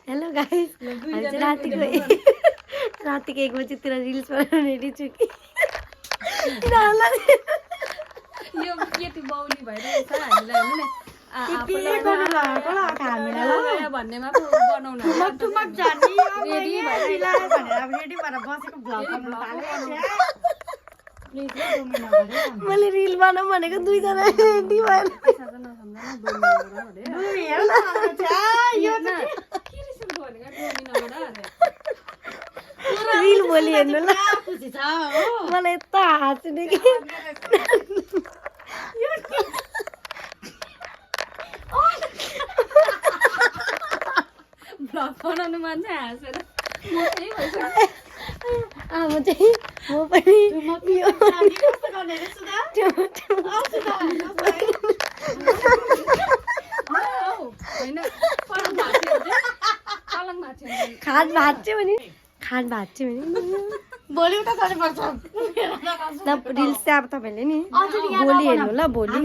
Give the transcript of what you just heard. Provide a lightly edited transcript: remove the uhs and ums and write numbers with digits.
hello guys हामी चाहिँ रातिको 1 बजीतिर रिल्स बनाउने रेडी छु कि यो केटी बाउली भइरहेछ हामीलाई हैन भन्नेमा पो बनाउन मैले रिल बनाऊ भनेको 2 जना रेडी भएर रिल बोली हेर्नु ल मलाई यता हाँस्ने कि भ्लग बनाउनु मन चाहिँ हाँसेर अब चाहिँ म पनि खाट भाँच्यो भने भोलि उता जानुपर्छ रिल्स चाहिँ अब तपाईँले नि भोलि हेर्नु ल भोलि